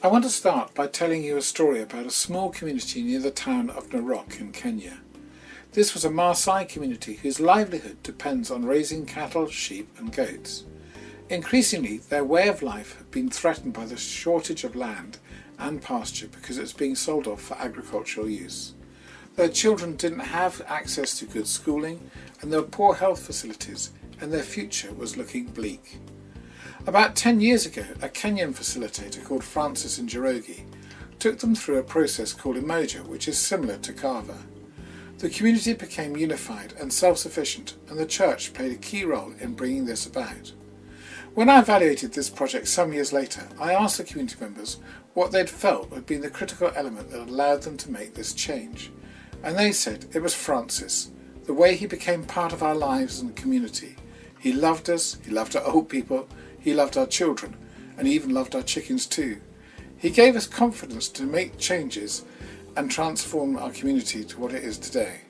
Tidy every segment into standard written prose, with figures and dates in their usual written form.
I want to start by telling you a story about a small community near the town of Narok in Kenya. This was a Maasai community whose livelihood depends on raising cattle, sheep and goats. Increasingly, their way of life had been threatened by the shortage of land and pasture because it was being sold off for agricultural use. Their children didn't have access to good schooling and there were poor health facilities, and their future was looking bleak. About 10 years ago, a Kenyan facilitator called Francis Njoroge took them through a process called Umoja, which is similar to Kava. The community became unified and self-sufficient, and the church played a key role in bringing this about. When I evaluated this project some years later, I asked the community members what they'd felt had been the critical element that allowed them to make this change. And they said it was Francis, the way he became part of our lives and community. He loved us, he loved our old people, he loved our children, and he even loved our chickens too. He gave us confidence to make changes and transform our community to what it is today.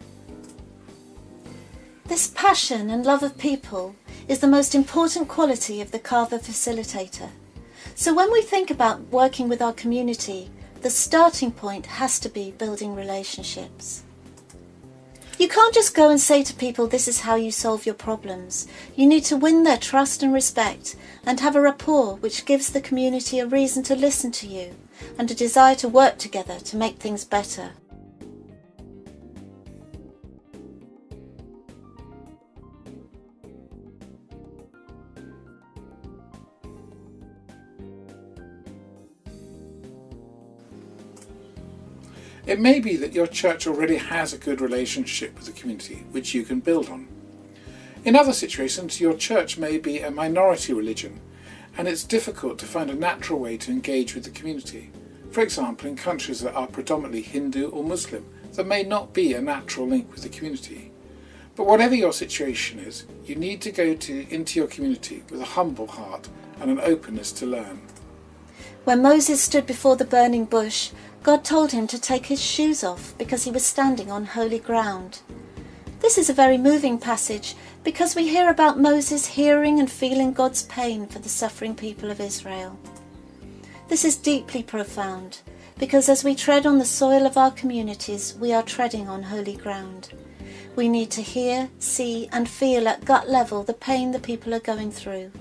This passion and love of people is the most important quality of the Kava facilitator. So when we think about working with our community, the starting point has to be building relationships. You can't just go and say to people, this is how you solve your problems. You need to win their trust and respect and have a rapport which gives the community a reason to listen to you and a desire to work together to make things better. It may be that your church already has a good relationship with the community, which you can build on. In other situations, your church may be a minority religion, and it's difficult to find a natural way to engage with the community. For example, in countries that are predominantly Hindu or Muslim, there may not be a natural link with the community. But whatever your situation is, you need to go into your community with a humble heart and an openness to learn. When Moses stood before the burning bush, God told him to take his shoes off because he was standing on holy ground. This is a very moving passage because we hear about Moses hearing and feeling God's pain for the suffering people of Israel. This is deeply profound because as we tread on the soil of our communities, we are treading on holy ground. We need to hear, see and feel at gut level the pain the people are going through.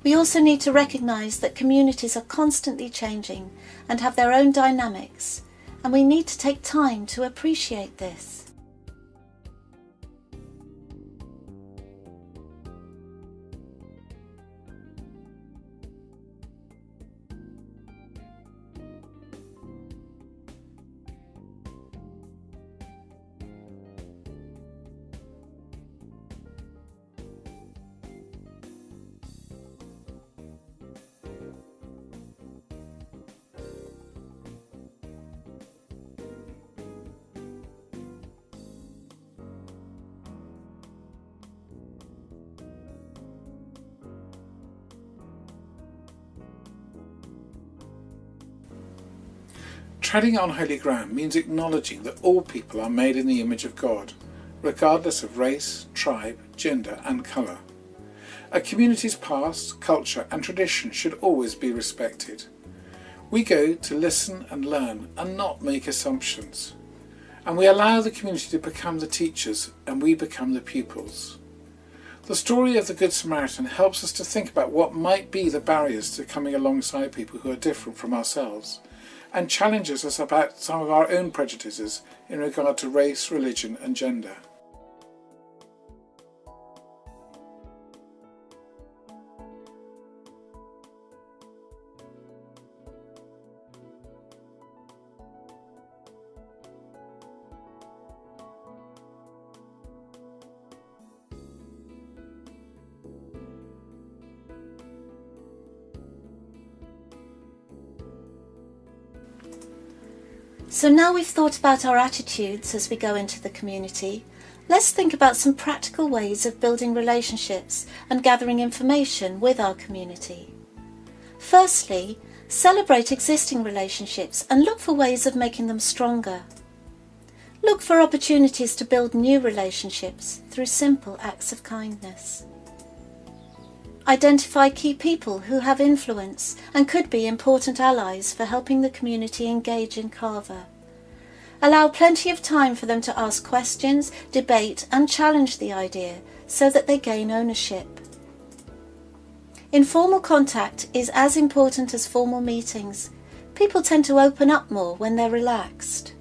We also need to recognise that communities are constantly changing and have their own dynamics, and we need to take time to appreciate this. Treading on holy ground means acknowledging that all people are made in the image of God, regardless of race, tribe, gender and colour. A community's past, culture and tradition should always be respected. We go to listen and learn and not make assumptions. And we allow the community to become the teachers and we become the pupils. The story of the Good Samaritan helps us to think about what might be the barriers to coming alongside people who are different from ourselves, and challenges us about some of our own prejudices in regard to race, religion and gender. So now we've thought about our attitudes as we go into the community, let's think about some practical ways of building relationships and gathering information with our community. Firstly, celebrate existing relationships and look for ways of making them stronger. Look for opportunities to build new relationships through simple acts of kindness. Identify key people who have influence and could be important allies for helping the community engage in Carver. Allow plenty of time for them to ask questions, debate and challenge the idea so that they gain ownership. Informal contact is as important as formal meetings. People tend to open up more when they're relaxed.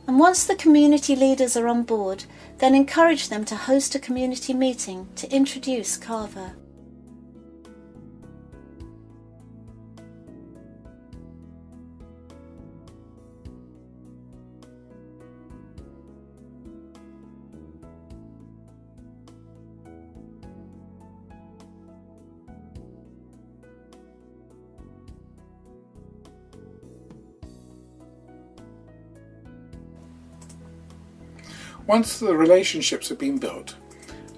And once the community leaders are on board, then encourage them to host a community meeting to introduce Carver. Once the relationships have been built,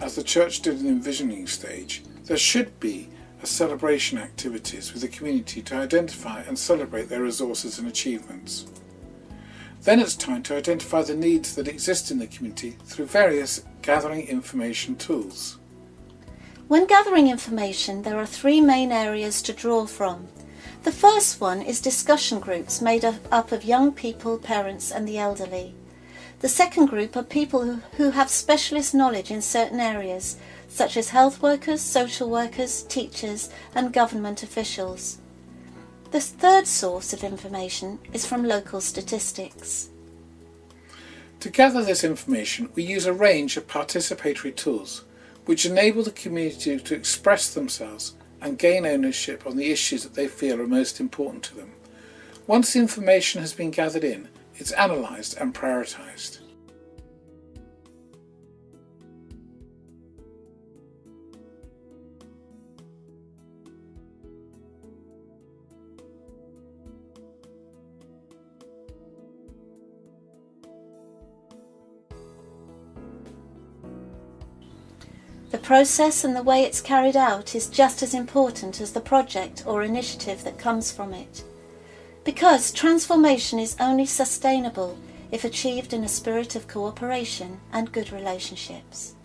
as the church did in the envisioning stage, there should be a celebration activities with the community to identify and celebrate their resources and achievements. Then it's time to identify the needs that exist in the community through various gathering information tools. When gathering information, there are three main areas to draw from. The first one is discussion groups made up of young people, parents and the elderly. The second group are people who have specialist knowledge in certain areas, such as health workers, social workers, teachers and government officials. The third source of information is from local statistics. To gather this information, we use a range of participatory tools which enable the community to express themselves and gain ownership on the issues that they feel are most important to them. Once the information has been gathered in, it's analysed and prioritised. The process and the way it's carried out is just as important as the project or initiative that comes from it. Because transformation is only sustainable if achieved in a spirit of cooperation and good relationships.